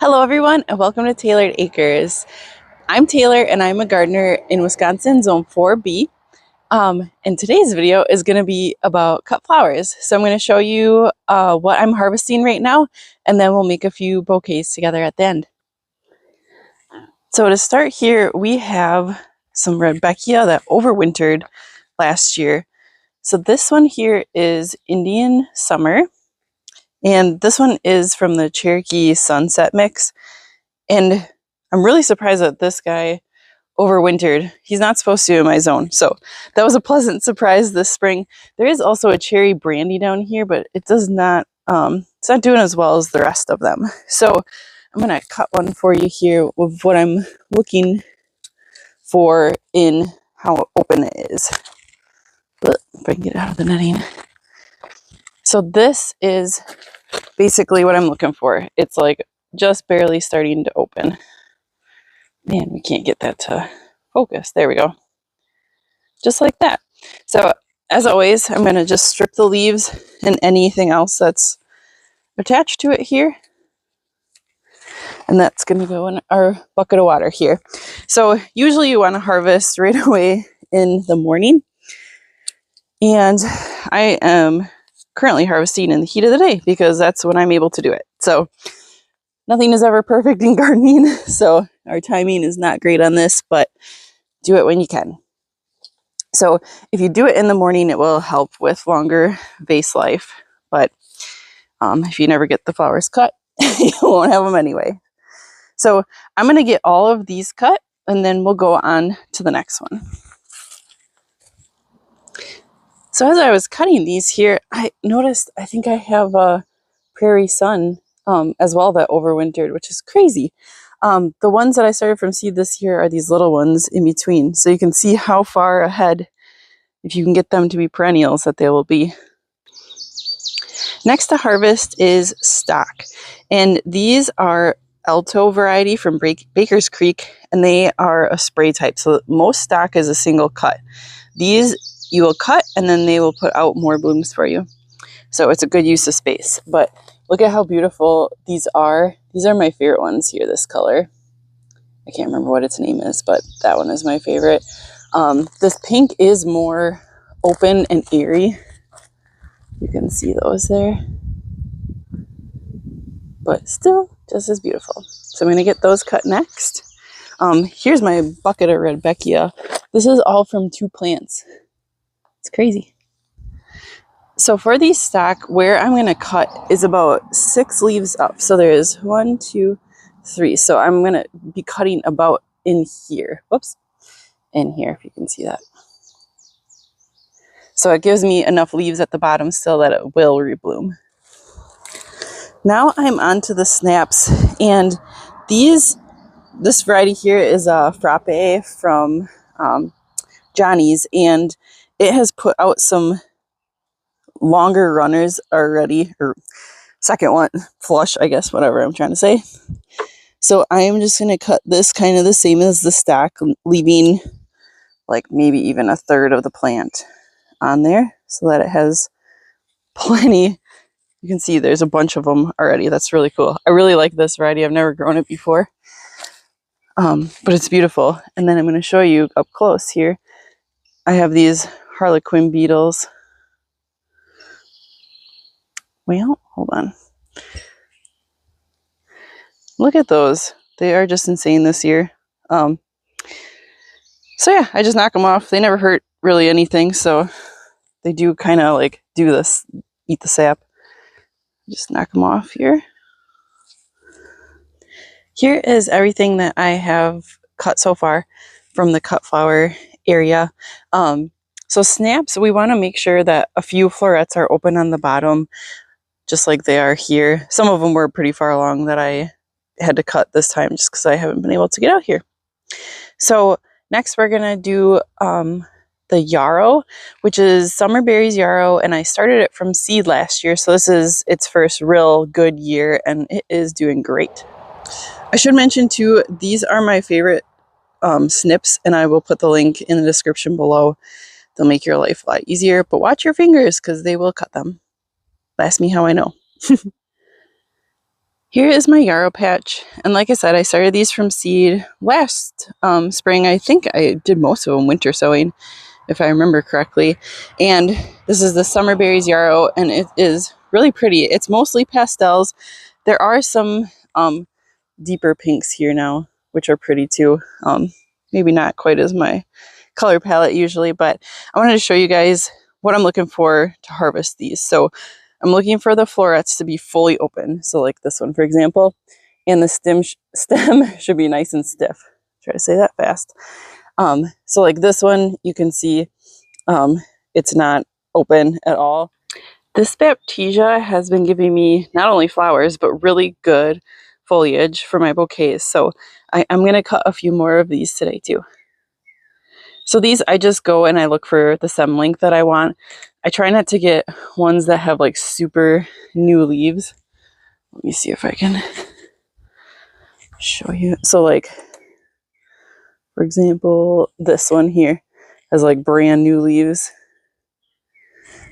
Hello everyone and welcome to Tailored Acres. I'm Taylor and I'm a gardener in Wisconsin, Zone 4B. And today's video is going to be about cut flowers. So I'm going to show you what I'm harvesting right now, and then we'll make a few bouquets together at the end. So to start here, we have some Rudbeckia that overwintered last year. So this one here is Indian Summer, and this one is from the Cherokee Sunset mix. And I'm really surprised that this guy overwintered. He's not supposed to in my zone. So that was a pleasant surprise this spring. There is also a cherry brandy down here, but it does not, it's not doing as well as the rest of them. So I'm going to cut one for you here with what I'm looking for in how open it is. If I can get it out of the netting. So this is basically what I'm looking for. It's like just barely starting to open. Man, we can't get that to focus. There we go. Just like that. So as always, I'm going to just strip the leaves and anything else that's attached to it here. And that's going to go in our bucket of water here. So usually you want to harvest right away in the morning. And I am currently harvesting in the heat of the day because that's when I'm able to do it. So nothing is ever perfect in gardening. So our timing is not great on this, but do it when you can. So if you do it in the morning, it will help with longer vase life. But if you never get the flowers cut, you won't have them anyway. So I'm going to get all of these cut, and then we'll go on to the next one. So as I was cutting these here, I noticed I think I have a prairie sun as well that overwintered, which is crazy. The ones that I started from seed this year are these little ones in between. So you can see how far ahead, if you can get them to be perennials, that they will be. Next to harvest is stock. And these are Alto variety from Baker's Creek, and they are a spray type. So most stock is a single cut. These you will cut, and then they will put out more blooms for you. So it's a good use of space. But look at how beautiful these are. These are my favorite ones here, this color. I can't remember what its name is, but that one is my favorite. This pink is more open and airy. You can see those there. But still just as beautiful. So I'm going to get those cut next. Here's my bucket of Rudbeckia. This is all from 2 plants. It's crazy. So for these stock, where I'm going to cut is about 6 leaves up. So there's 1, 2, 3. So I'm going to be cutting about in here. Whoops. In here, if you can see that. So it gives me enough leaves at the bottom still that it will rebloom. Now I'm on to the snaps. And this variety here is a frappe from Johnny's. And it has put out some longer runners already, or second one, flush, I guess, whatever I'm trying to say. So I am just going to cut this kind of the same as the stack, leaving like maybe even 1/3 of the plant on there so that it has plenty. You can see there's a bunch of them already. That's really cool. I really like this variety. I've never grown it before, but it's beautiful. And then I'm going to show you up close here. I have these Harlequin beetles. Well, hold on. Look at those. They are just insane this year. So yeah, I just knock them off. They never hurt really anything. So they do kind of like do this, eat the sap. Just knock them off here. Here is everything that I have cut so far from the cut flower area. So snaps, we want to make sure that a few florets are open on the bottom, just like they are here. Some of them were pretty far along that I had to cut this time just because I haven't been able to get out here. So next we're going to do the yarrow, which is Summerberry's yarrow, and I started it from seed last year. So this is its first real good year, and it is doing great. I should mention too, these are my favorite snips, and I will put the link in the description below. They'll make your life a lot easier, but watch your fingers because they will cut them. Ask me how I know. Here is my yarrow patch, and like I said, I started these from seed last spring. I think I did most of them winter sowing, if I remember correctly. And this is the summer berries yarrow, and it is really pretty. It's mostly pastels. There are some deeper pinks here now, which are pretty too. Maybe not quite as my color palette usually, but I wanted to show you guys what I'm looking for to harvest these. So I'm looking for the florets to be fully open. So like this one, for example, and the stem should be nice and stiff. Try to say that fast. So like this one, you can see it's not open at all. This Baptisia has been giving me not only flowers, but really good foliage for my bouquets. So I'm going to cut a few more of these today too. So these, I just go and I look for the stem length that I want. I try not to get ones that have like super new leaves. Let me see if I can show you. So like, for example, this one here has like brand new leaves.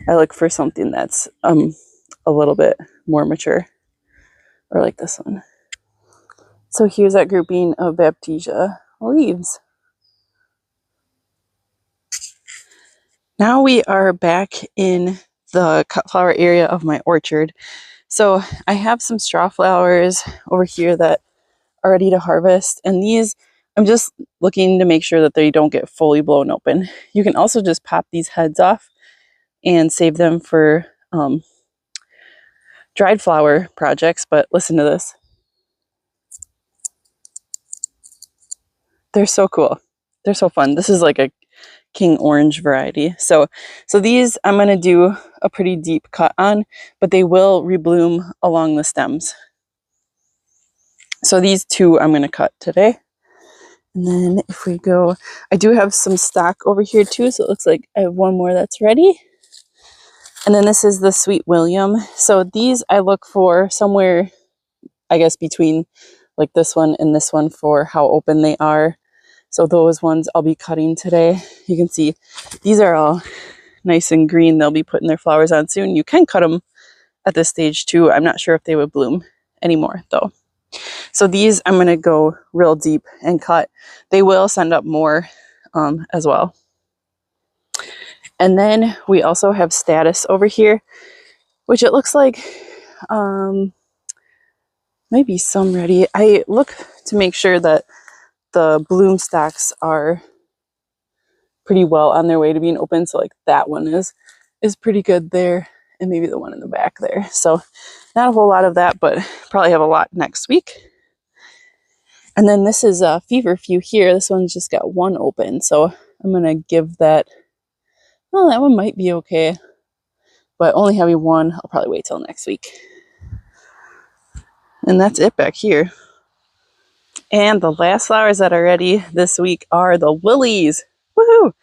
I look for something that's a little bit more mature, or like this one. So here's that grouping of Baptisia leaves. Now we are back in the cut flower area of my orchard. So I have some straw flowers over here that are ready to harvest, and these I'm just looking to make sure that they don't get fully blown open. You can also just pop these heads off and save them for dried flower projects, but listen to this. They're so cool. They're so fun. This is like a King Orange variety. So these I'm going to do a pretty deep cut on, but they will rebloom along the stems. So these two I'm going to cut today. And then if we go, I do have some stock over here too, so it looks like I have one more that's ready. And then this is the Sweet William. So these I look for somewhere, I guess, between like this one and this one for how open they are. So those ones I'll be cutting today. You can see these are all nice and green. They'll be putting their flowers on soon. You can cut them at this stage too. I'm not sure if they would bloom anymore though. So these I'm going to go real deep and cut. They will send up more as well. And then we also have Status over here, which it looks like maybe some ready. I look to make sure that the bloom stocks are pretty well on their way to being open. So like that one is pretty good there, and maybe the one in the back there. So not a whole lot of that, but probably have a lot next week. And then this is a Feverfew here. This one's just got one open, so I'm gonna give that. Well, that one might be okay, but only having one, I'll probably wait till next week. And that's it back here. And the last flowers that are ready this week are the lilies. Woohoo!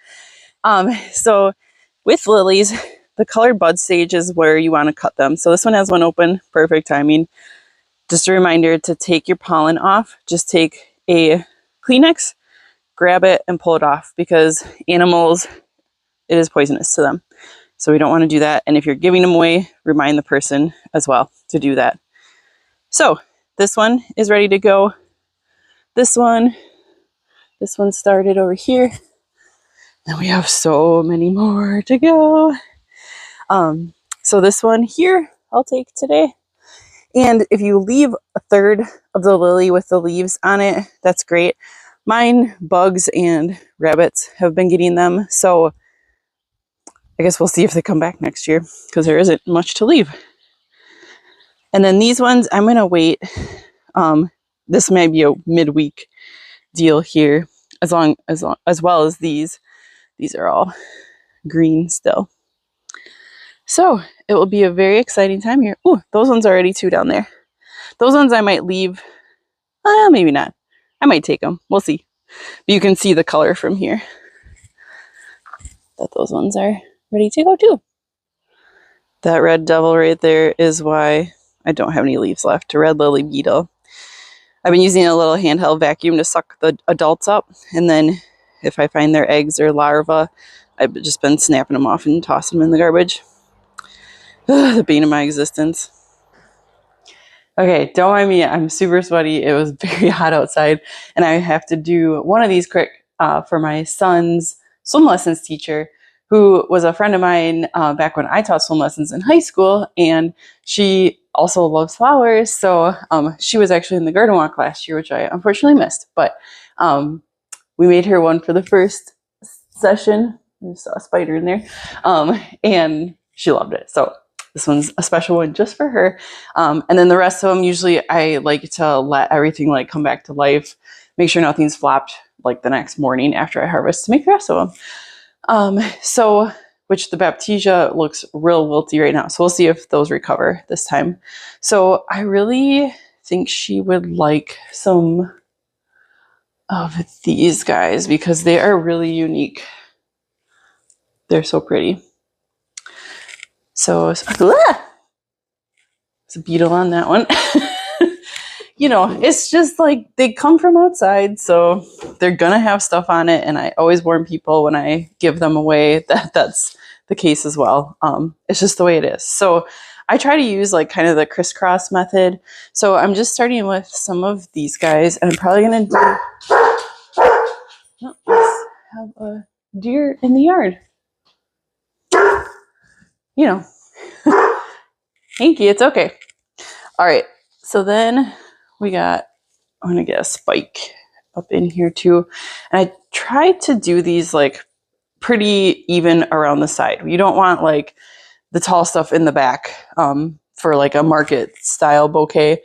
So with lilies, the colored bud stage is where you want to cut them. So this one has one open, perfect timing. Just a reminder to take your pollen off. Just take a Kleenex, grab it, and pull it off, because animals, it is poisonous to them. So we don't want to do that. And if you're giving them away, remind the person as well to do that. So this one is ready to go. This one started over here. And we have so many more to go. So this one here, I'll take today. And if you leave a third of the lily with the leaves on it, that's great. Mine, bugs and rabbits have been getting them. So I guess we'll see if they come back next year, because there isn't much to leave. And then these ones, I'm going to wait. This may be a midweek deal here, as well as these. These are all green still. So it will be a very exciting time here. Ooh, those ones are already two down there. Those ones I might leave. Maybe not. I might take them. We'll see. But you can see the color from here, that those ones are ready to go too. That red devil right there is why I don't have any leaves left. A red lily beetle. I've been using a little handheld vacuum to suck the adults up, and then if I find their eggs or larvae, I've just been snapping them off and tossing them in the garbage. The bane of my existence. Okay, don't mind me. I'm super sweaty. It was very hot outside, and I have to do one of these quick for my son's swim lessons teacher, who was a friend of mine back when I taught swim lessons in high school, and she also loves flowers. So she was actually in the garden walk last year, which I unfortunately missed. But we made her one for the first session. I saw a spider in there, and she loved it. So this one's a special one just for her. And then the rest of them, usually I like to let everything like come back to life, make sure nothing's flopped like the next morning after I harvest to make the rest of them. Which the Baptisia looks real wilty right now. So we'll see if those recover this time. So I really think she would like some of these guys because they are really unique. They're so pretty. So, it's a beetle on that one. You know, it's just like they come from outside, so they're gonna have stuff on it. And I always warn people when I give them away that that's the case as well. It's just the way it is. So I try to use like kind of the crisscross method. So I'm just starting with some of these guys, and I'm probably gonna do. Oh, let's have a deer in the yard. You know, Hanky, it's okay. All right, so then I'm gonna get a spike up in here too. And I tried to do these like pretty even around the side. You don't want like the tall stuff in the back for like a market style bouquet,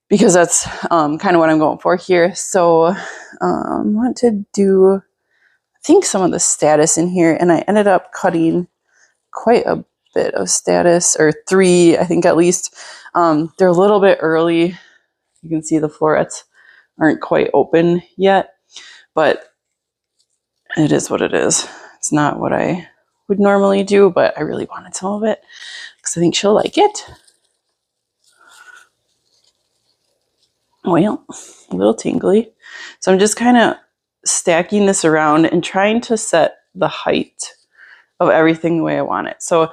because that's kind of what I'm going for here. So I want to do, I think, some of the status in here, and I ended up cutting quite a bit of status, or 3, I think at least. They're a little bit early. You can see the florets aren't quite open yet, but it is what it is. It's not what I would normally do, but I really wanted some of it because I think she'll like it. Well, a little tingly. So I'm just kind of stacking this around and trying to set the height of everything the way I want it. So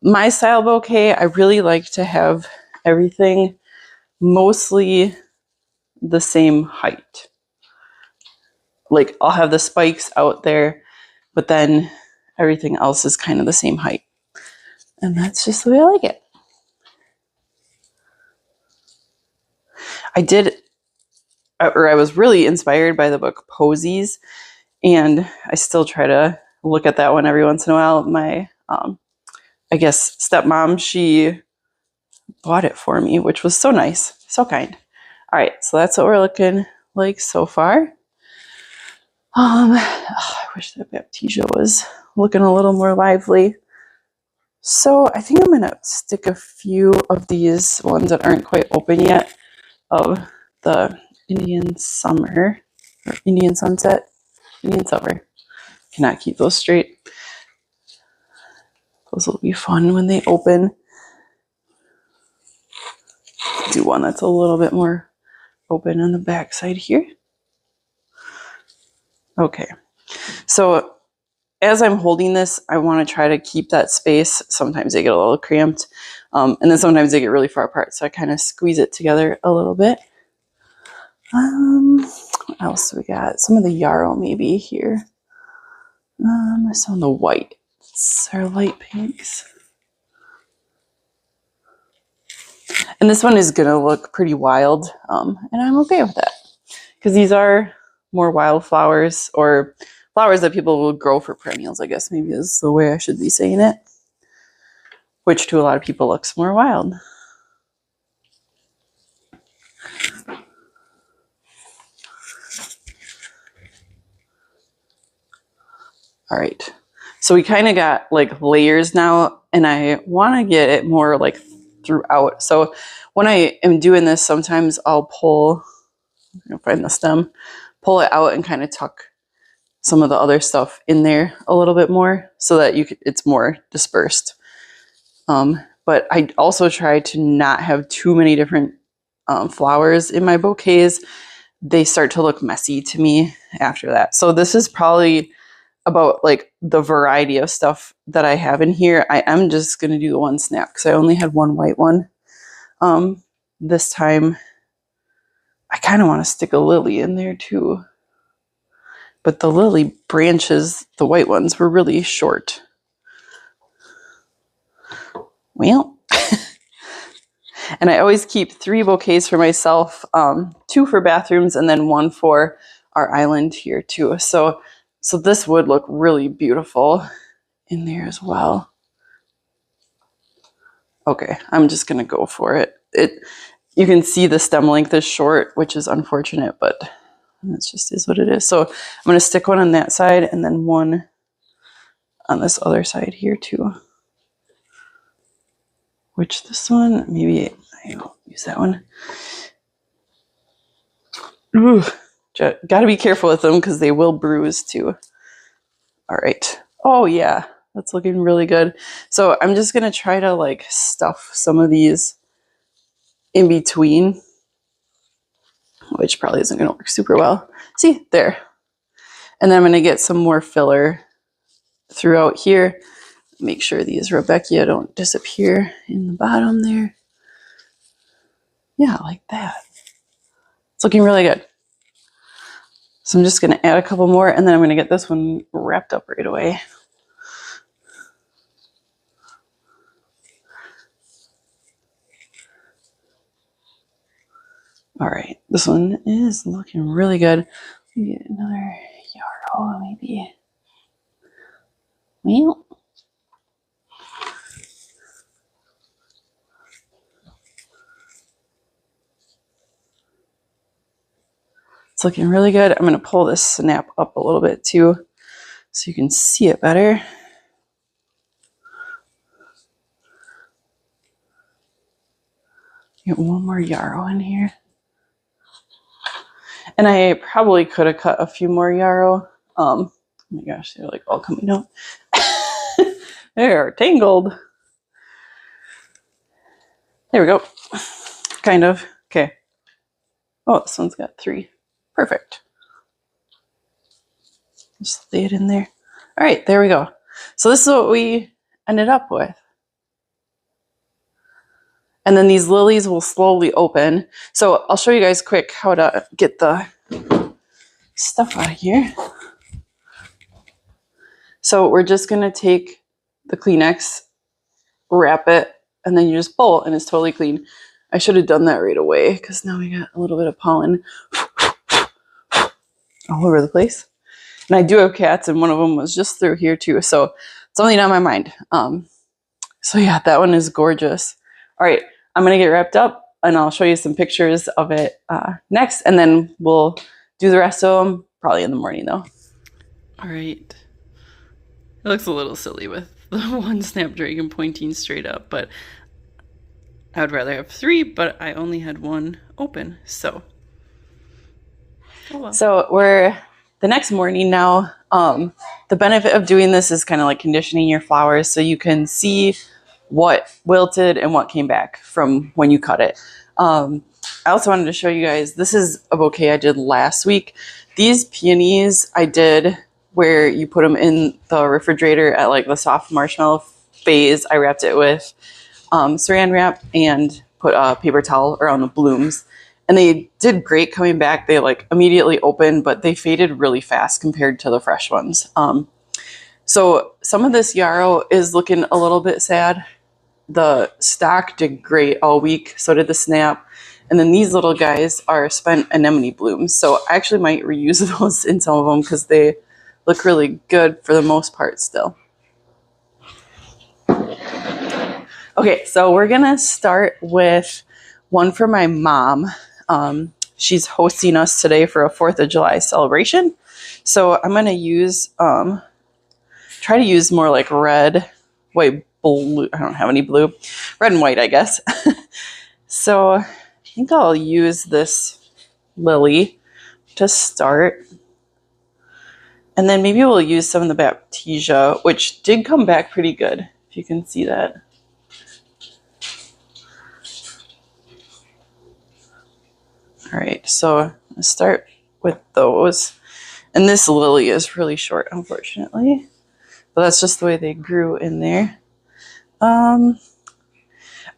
my style bouquet, I really like to have everything mostly the same height. Like I'll have the spikes out there, but then everything else is kind of the same height. And that's just the way I like it. I was really inspired by the book Posies, and I still try to look at that one every once in a while. My, I guess, stepmom, she bought it for me, which was so nice, so kind. All right, so that's what we're looking like so far. I wish that Baptisia was looking a little more lively. So I think I'm gonna stick a few of these ones that aren't quite open yet of the Indian summer, or Indian sunset, Indian summer. Cannot keep those straight. Those will be fun when they open. Do one that's a little bit more open on the back side here. Okay, so as I'm holding this, I want to try to keep that space. Sometimes they get a little cramped, and then sometimes they get really far apart. So I kind of squeeze it together a little bit. What else do we got? Some of the yarrow maybe here. Some of the whites are light pinks. And this one is gonna look pretty wild, and I'm okay with that, because these are more wild flowers, or flowers that people will grow for perennials, I guess maybe is the way I should be saying it, which to a lot of people looks more wild. All right, so we kind of got like layers now, and I want to get it more like throughout. So when I am doing this, sometimes I'll pull, find the stem, pull it out and kind of tuck some of the other stuff in there a little bit more, so that it's more dispersed. But I also try to not have too many different flowers in my bouquets. They start to look messy to me after that. So this is probably about like the variety of stuff that I have in here. I am just going to do the one snap because I only had one white one. This time I kind of want to stick a lily in there too. But the lily branches, the white ones, were really short. Well, and I always keep 3 bouquets for myself, 2 for bathrooms and then 1 for our island here too. So this would look really beautiful in there as well. Okay, I'm just gonna go for it. You can see the stem length is short, which is unfortunate, but it just is what it is. So I'm gonna stick one on that side and then 1 on this other side here too. Which this one, maybe I'll use that one. Ooh, gotta be careful with them because they will bruise too. All right. Oh yeah, that's looking really good. So I'm just gonna try to like stuff some of these in between, which probably isn't gonna work super well. See, there. And then I'm gonna get some more filler throughout here. Make sure these Rebecca don't disappear in the bottom there. Yeah, like that. It's looking really good. So I'm just going to add a couple more, and then I'm going to get this one wrapped up right away. All right, this one is looking really good. Get another yarrow, maybe. Well, it's looking really good. I'm going to pull this snap up a little bit too, so you can see it better. Get one more yarrow in here. And I probably could have cut a few more yarrow. Oh my gosh, they're like all coming out. They're tangled. There we go. Kind of. Okay. Oh, this one's got 3. Perfect. Just lay it in there. All right, there we go. So this is what we ended up with. And then these lilies will slowly open. So I'll show you guys quick how to get the stuff out of here. So we're just gonna take the Kleenex, wrap it, and then you just pull and it's totally clean. I should have done that right away because now we got a little bit of pollen all over the place. And I do have cats, and one of them was just through here too. So it's only on my mind. So yeah, that one is gorgeous. All right, I'm gonna get wrapped up and I'll show you some pictures of it next, and then we'll do the rest of them probably in the morning though. All right, it looks a little silly with the one snapdragon pointing straight up, but I would rather have 3, but I only had 1 open, so. Oh well. So we're the next morning now. The benefit of doing this is kind of like conditioning your flowers so you can see what wilted and what came back from when you cut it. I also wanted to show you guys, this is a bouquet I did last week. These peonies I did where you put them in the refrigerator at like the soft marshmallow phase. I wrapped it with saran wrap and put a paper towel around the blooms. And they did great coming back. They like immediately opened, but they faded really fast compared to the fresh ones. So some of this yarrow is looking a little bit sad. The stock did great all week. So did the snap. And then these little guys are spent anemone blooms. So I actually might reuse those in some of them because they look really good for the most part still. Okay, so we're gonna start with one for my mom. She's hosting us today for a 4th of July celebration. So I'm gonna use, try to use more like red, white, blue. I don't have any blue. Red and white, I guess. So I think I'll use this lily to start. And then maybe we'll use some of the Baptisia, which did come back pretty good, if you can see that. All right, so I'll start with those. And this lily is really short, unfortunately. But that's just the way they grew in there.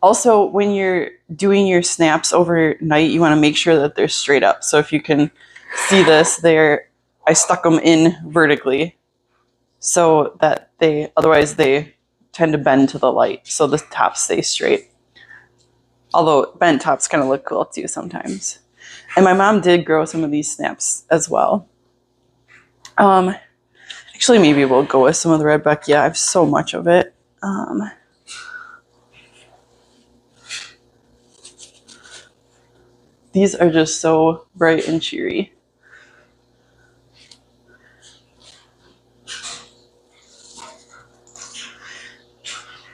Also, when you're doing your snaps overnight, you want to make sure that they're straight up. So if you can see this there, I stuck them in vertically so that otherwise they tend to bend to the light. So the tops stay straight. Although bent tops kind of look cool too sometimes. And my mom did grow some of these snaps as well. Actually, maybe we'll go with some of the red buck. Yeah, I have so much of it. These are just so bright and cheery.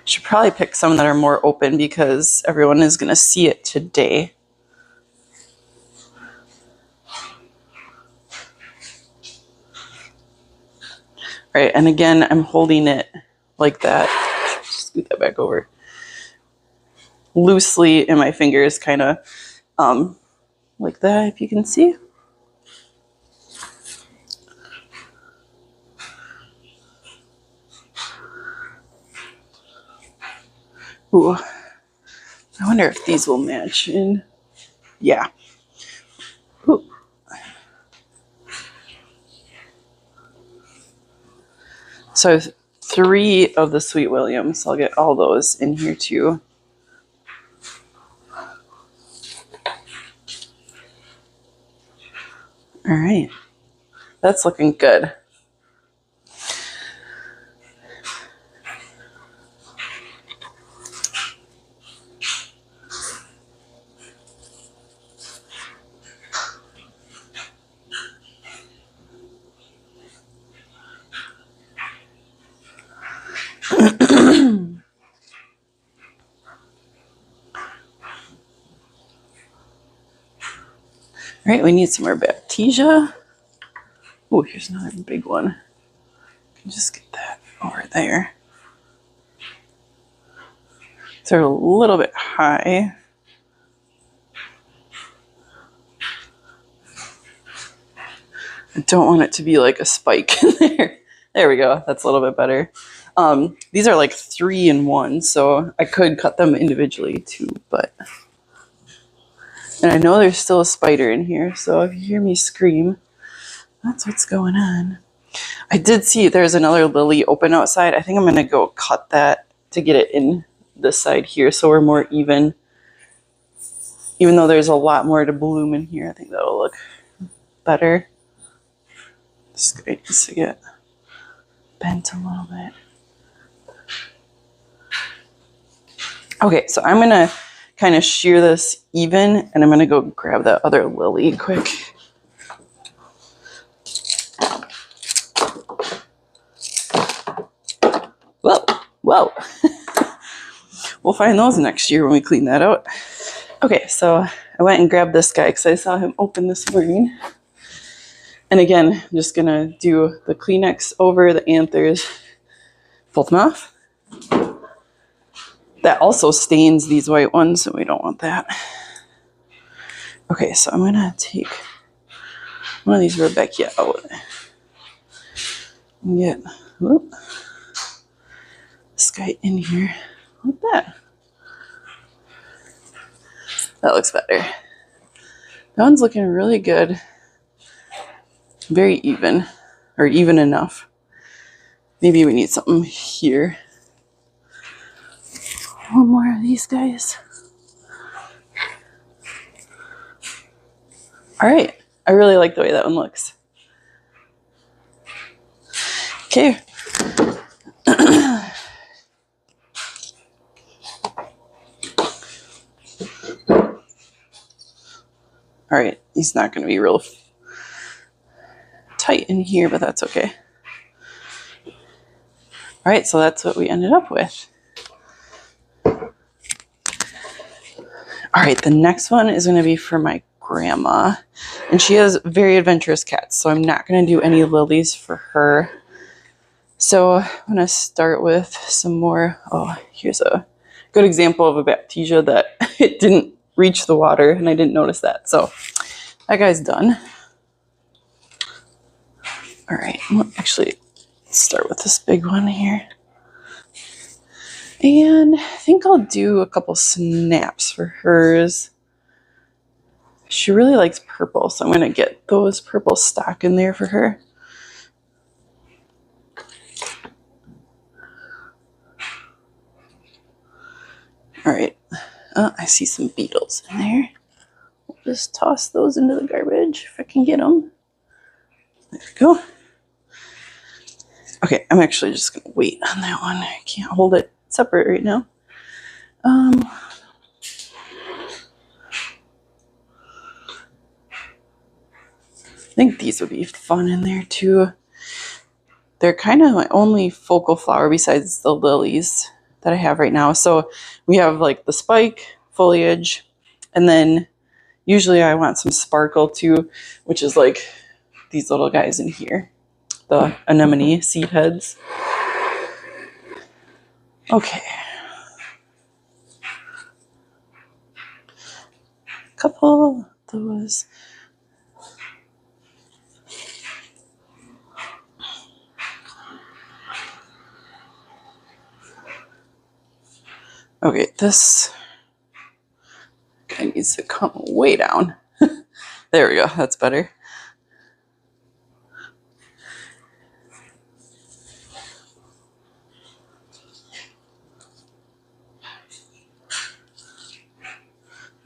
Should probably pick some that are more open because everyone is going to see it today. Right, and again, I'm holding it like that. Scoot that back over. Loosely in my fingers, kind of like that, if you can see. Ooh, I wonder if these will match in. Yeah. Ooh. So I have 3 of the Sweet Williams. I'll get all those in here too. All right, that's looking good. All right, we need some more Baptisia. Oh, here's another big one. I can just get that over there. They're a little bit high. I don't want it to be like a spike in there. There we go. That's a little bit better. These are like 3 in 1, so I could cut them individually too, but... And I know there's still a spider in here, so if you hear me scream, that's what's going on. I did see there's another lily open outside. I think I'm going to go cut that to get it in this side here so we're more even. Even though there's a lot more to bloom in here, I think that'll look better. This guy needs to get bent a little bit. Okay, so I'm going to kind of shear this even, and I'm going to go grab that other lily quick. Whoa, whoa. We'll find those next year when we clean that out. Okay, so I went and grabbed this guy because I saw him open this morning. And again, I'm just going to do the Kleenex over the anthers. Fold them off. That also stains these white ones, so we don't want that. Okay, so I'm going to take one of these Rebecca out. And get this guy in here like that. That looks better. That one's looking really good. Very even, or even enough. Maybe we need something here. One more of these guys. All right, I really like the way that one looks. Okay. All right, he's not going to be real tight in here, but that's okay. All right, so that's what we ended up with. All right, the next one is going to be for my grandma, and she has very adventurous cats, so I'm not going to do any lilies for her. So I'm going to start with some more. Oh, here's a good example of a Baptisia that it didn't reach the water, and I didn't notice that. So that guy's done. All right, well, actually, let's start with this big one here. And I think I'll do a couple snaps for hers. She really likes purple, so I'm going to get those purple stock in there for her. All right. I see some beetles in there. We'll just toss those into the garbage if I can get them. There we go. Okay, I'm actually just going to wait on that one. I can't hold it separate right now. I think these would be fun in there too. They're kind of my only focal flower besides the lilies that I have right now. So we have like the spike foliage, and then usually I want some sparkle too, which is like these little guys in here, the anemone seed heads. Okay. A couple of those. Okay, this guy needs to come way down. There we go, that's better.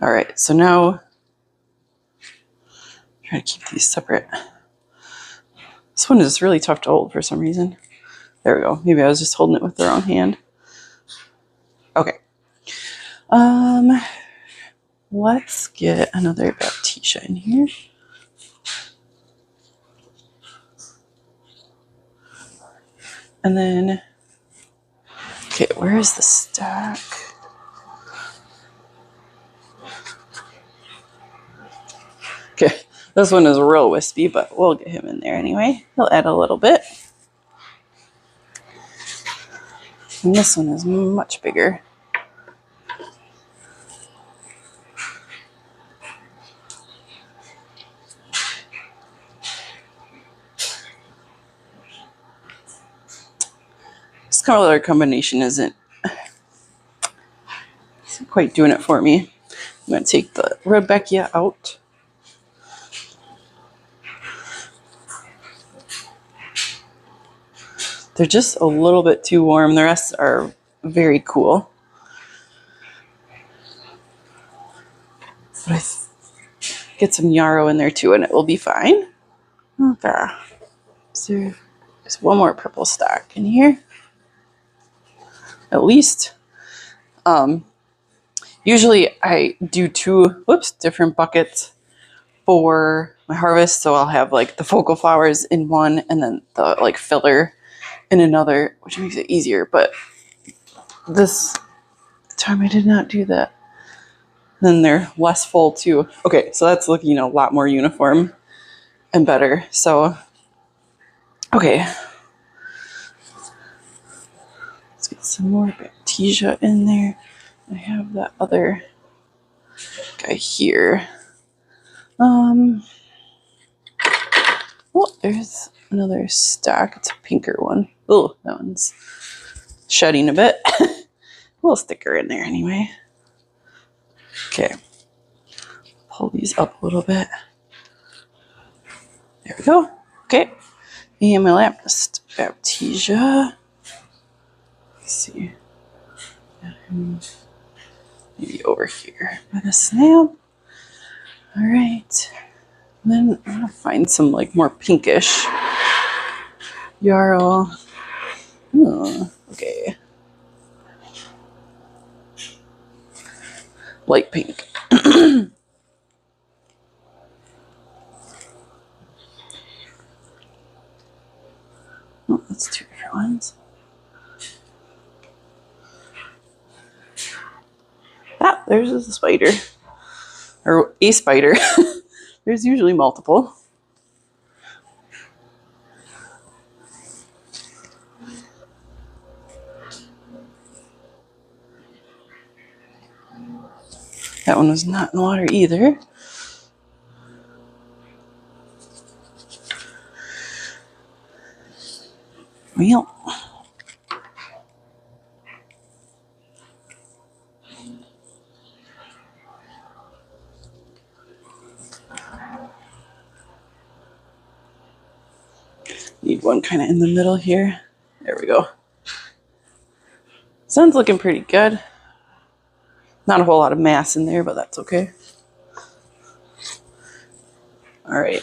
All right, so now try to keep these separate. This one is really tough to hold for some reason. There we go. Maybe I was just holding it with the wrong hand. Okay. Let's get another Baptisia in here. And then, okay, where is the stack? Okay, this one is real wispy, but we'll get him in there anyway. He'll add a little bit. And this one is much bigger. This color combination isn't quite doing it for me. I'm going to take the Rebecca out. They're just a little bit too warm. The rest are very cool. But I get some yarrow in there too, and it will be fine. Okay. So there's one more purple stock in here. At least. Usually I do two different buckets for my harvest. So I'll have like the focal flowers in one and then the like filler in another, which makes it easier. But this time I did not do that. Then they're less full too. Okay, so that's looking a lot more uniform and better. So, okay. Let's get some more Baptisia in there. I have that other guy here. Oh, there's another stack. It's a pinker one. Oh, that one's shedding a bit. We'll stick her in there anyway. Okay. Pull these up a little bit. There we go. Okay. And my lapis Baptisia. Let's see. Maybe over here by the snail. All right. Then I'm gonna find some like more pinkish yarrow. Oh, okay. Light pink. Oh, that's two different ones. Ah, there's a spider. Or a spider. There's usually multiple. That one was not in water either. Well, Need one kind of in the middle here. There we go. Sun's looking pretty good. Not a whole lot of mass in there, but that's okay. All right.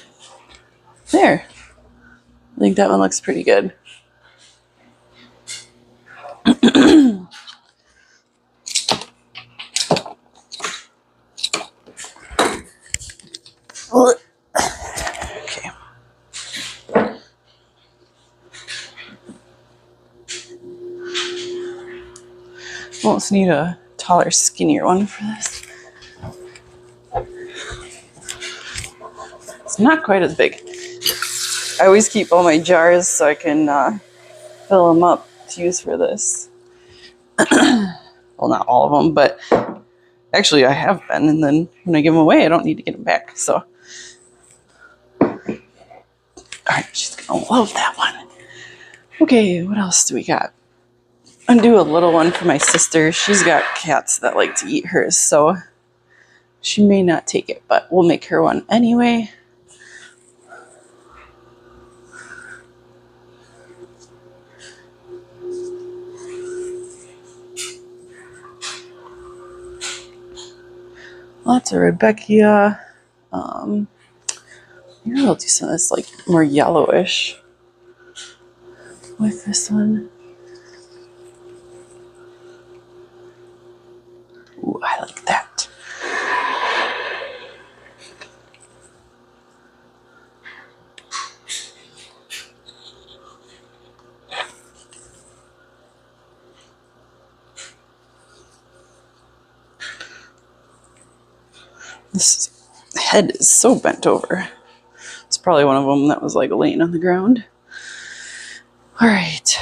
There. I think that one looks pretty good. Okay. Almost need a taller, skinnier one for this. It's not quite as big. I always keep all my jars so I can fill them up to use for this. Well, not all of them, but actually I have been, and then when I give them away, I don't need to get them back. So, all right, she's gonna love that one. Okay, what else do we got? I'm gonna do a little one for my sister. She's got cats that like to eat hers, so she may not take it, but we'll make her one anyway. Lots of Rebecca. Maybe I'll do some of this like more yellowish with this one. Ooh, I like that. This head is so bent over. It's probably one of them that was like laying on the ground. All right.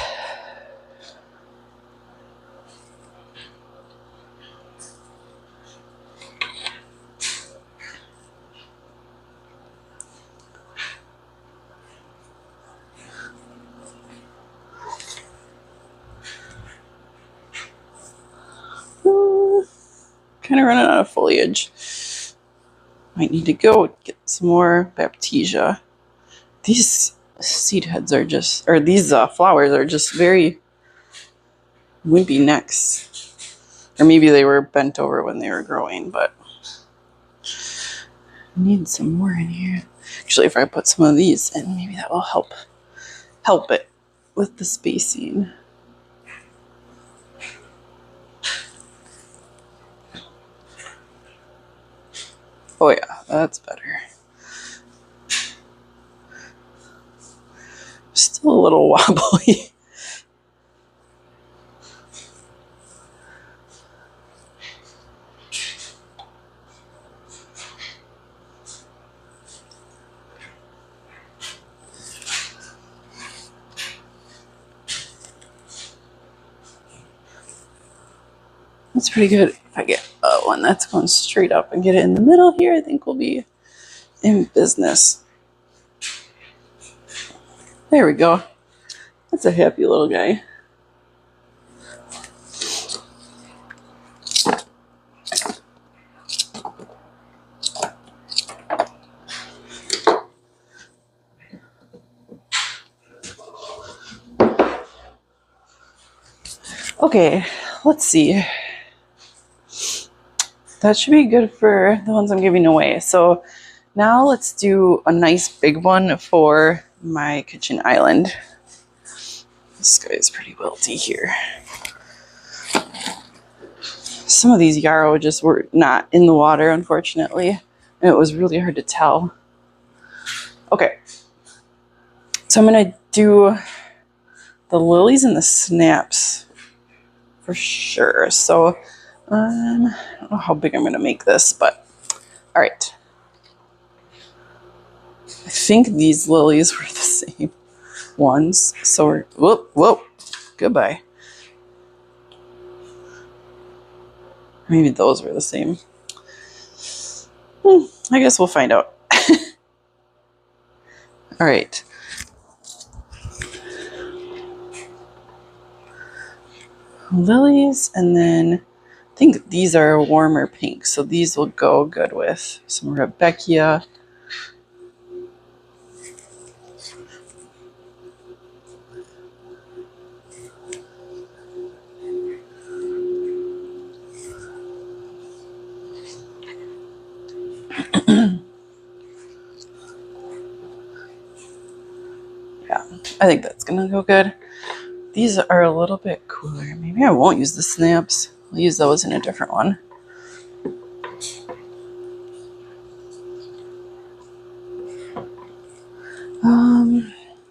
Kind of running out of foliage. Might need to go get some more Baptisia. These seed heads are just, or these flowers are just very wimpy necks. Or maybe they were bent over when they were growing, but I need some more in here. Actually, if I put some of these in, maybe that will help it with the spacing. Oh yeah, that's better. Still a little wobbly. That's pretty good. If I get one that's going straight up and get it in the middle here, I think we'll be in business. There we go. That's a happy little guy. Okay, let's see. That should be good for the ones I'm giving away. So now let's do a nice big one for my kitchen island. This guy is pretty wilty here. Some of these yarrow just were not in the water, unfortunately, and it was really hard to tell. Okay, so I'm gonna do the lilies and the snaps for sure. So I don't know how big I'm gonna make this, but all right. I think these lilies were the same ones. So we're, whoa, goodbye. Maybe those were the same. I guess we'll find out. All right. Lilies, and then I think these are a warmer pink, so these will go good with some Rebecca. Yeah, I think that's gonna go good. These are a little bit cooler. Maybe I won't use the snaps. I'll use those in a different one.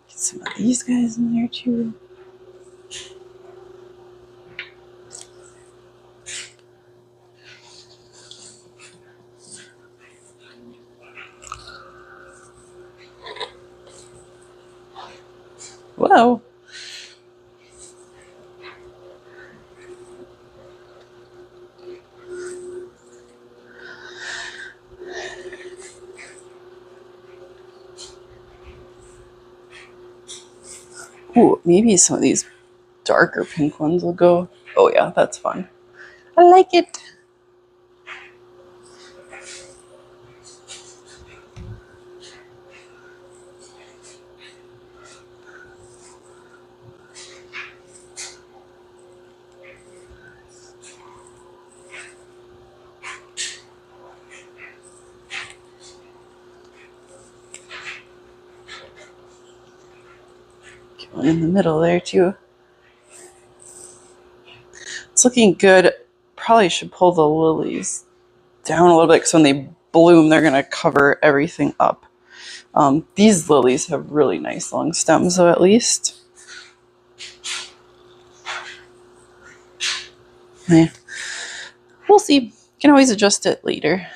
Get some of these guys in there too. Whoa. Ooh, maybe some of these darker pink ones will go. Oh yeah, that's fun. I like it. Get one in the middle there too. It's looking good. Probably should pull the lilies down a little bit because when they bloom, they're gonna cover everything up. These lilies have really nice long stems though, at least. Yeah. We'll see. Can always adjust it later.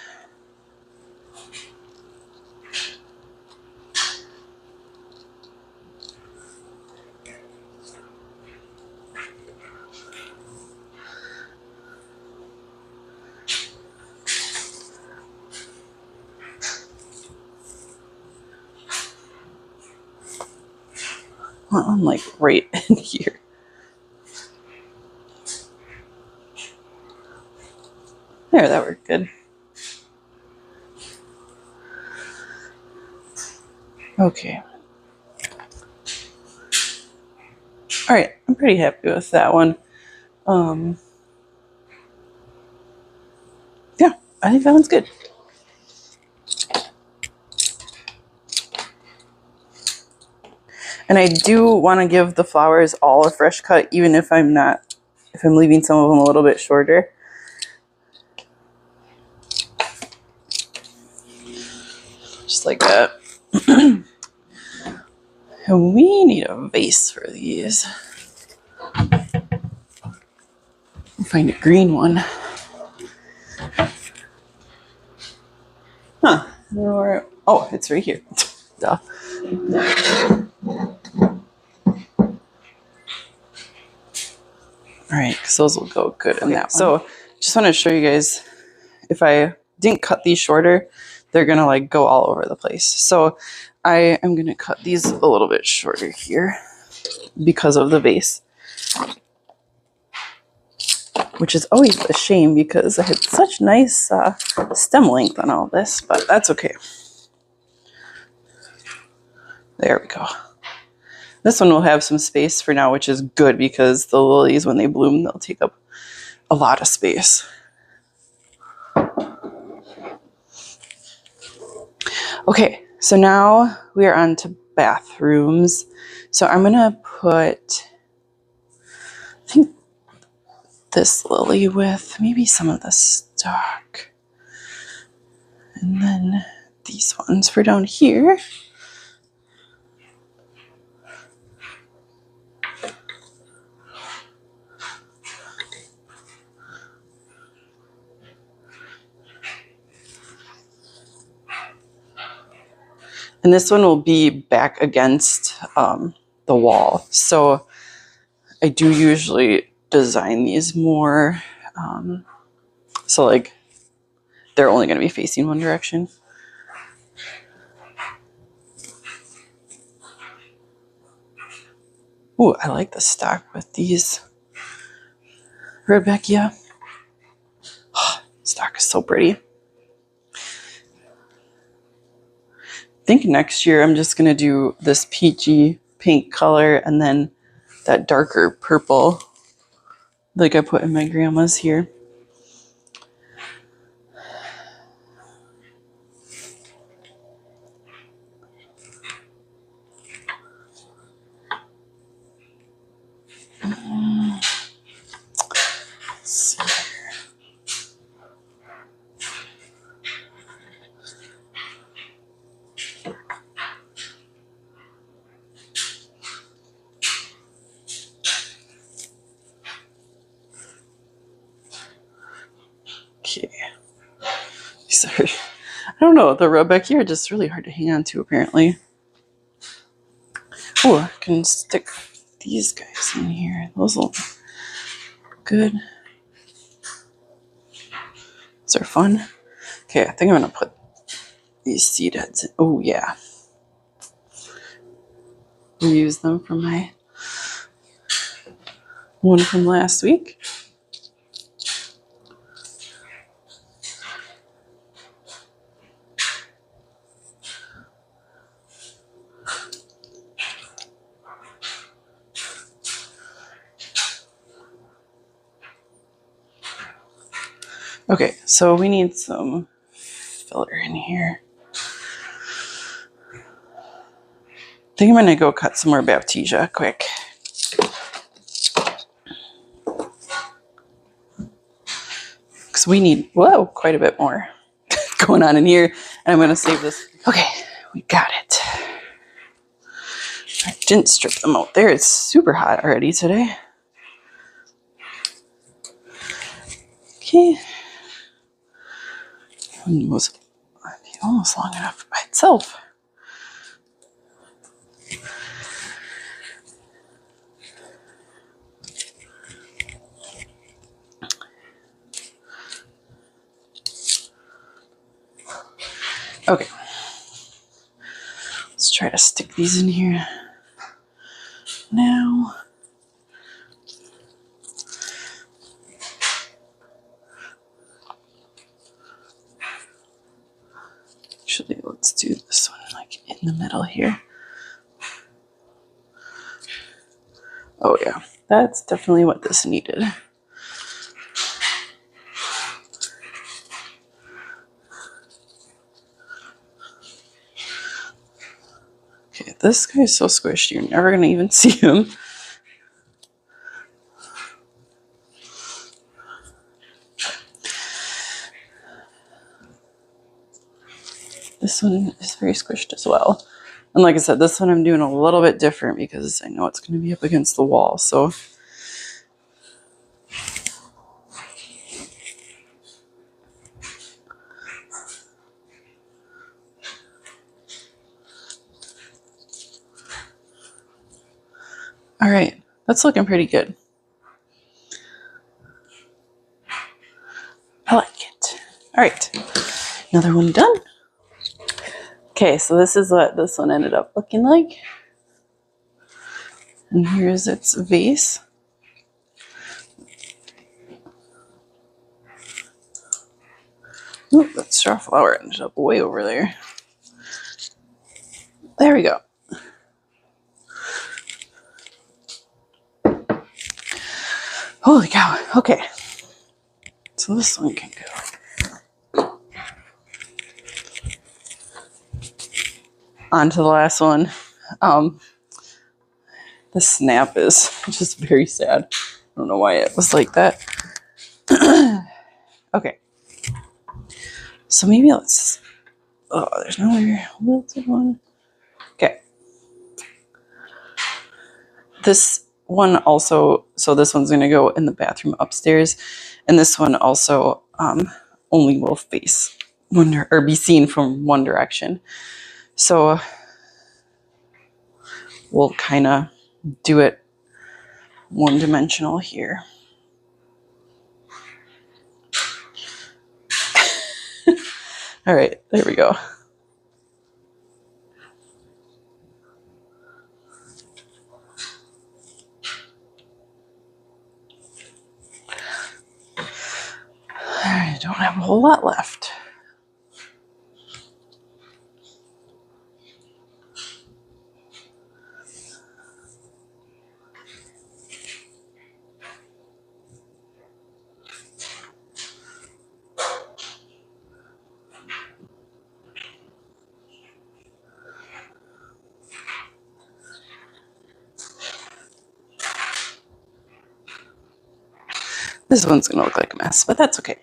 I'm like right in here. There, that worked good. Okay. All right, I'm pretty happy with that one. Yeah, I think that one's good. And I do want to give the flowers all a fresh cut, even if I'm leaving some of them a little bit shorter. Just like that. And we need a vase for these. We'll find a green one. Huh. Oh, it's right here. Duh. All right, because those will go good in that one. So just want to show you guys, if I didn't cut these shorter, they're going to like go all over the place. So I am going to cut these a little bit shorter here because of the vase. Which is always a shame because I had such nice stem length on all this, but that's okay. There we go. This one will have some space for now, which is good because the lilies, when they bloom, they'll take up a lot of space. Okay, so now we are on to bathrooms. So I'm gonna put, I think, this lily with maybe some of the stock. And then these ones for down here. And this one will be back against the wall. So I do usually design these more. So like they're only going to be facing one direction. Ooh, I like the stock with these. Rebecca. Oh, stock is so pretty. I think next year I'm just going to do this peachy pink color and then that darker purple like I put in my grandma's here. These are, I don't know, the Rebecca are just really hard to hang on to apparently. Oh, I can stick these guys in here. Those will good. Those are fun. Okay, I think I'm gonna put these seed heads in. Oh yeah. Reuse them from my one from last week. Okay, so we need some filler in here. I think I'm gonna go cut some more Baptisia quick. Because we need, whoa, quite a bit more going on in here. And I'm gonna save this. Okay, we got it. I didn't strip them out there. It's super hot already today. Okay. It was almost long enough by itself. Okay. Let's try to stick these in here now. Actually, let's do this one like in the middle here. Oh yeah, that's definitely what this needed. Okay, this guy is so squished, you're never gonna even see him. This one is very squished as well. And like I said, this one I'm doing a little bit different because I know it's going to be up against the wall. So all right, that's looking pretty good. I like it. All right, another one done. Okay, so this is what this one ended up looking like. And here's its vase. Ooh, that straw flower ended up way over there. There we go. Holy cow. Okay. So this one can go. On to the last one. The snap is just very sad. I don't know why it was like that. Okay. So maybe let's, oh, there's no other wilted one. Okay. This one also, so this one's gonna go in the bathroom upstairs. And this one also only will face one, or be seen from one direction. So we'll kind of do it one-dimensional here. All right, there we go. I don't have a whole lot left. This one's gonna look like a mess, but that's okay.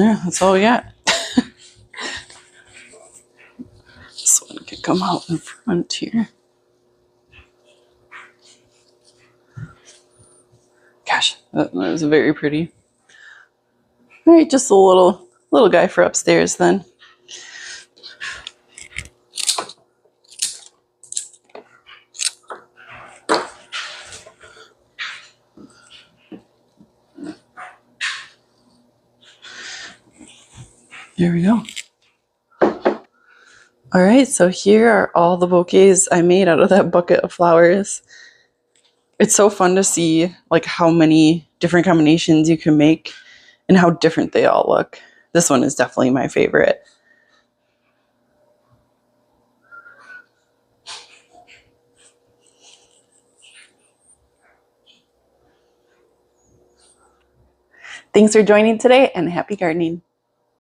Yeah, that's all we got. This one could come out in front here. Gosh, that was very pretty. All right, just a little guy for upstairs then. There we go. All right, so here are all the bouquets I made out of that bucket of flowers. It's so fun to see like how many different combinations you can make and how different they all look. This one is definitely my favorite. Thanks for joining today and happy gardening.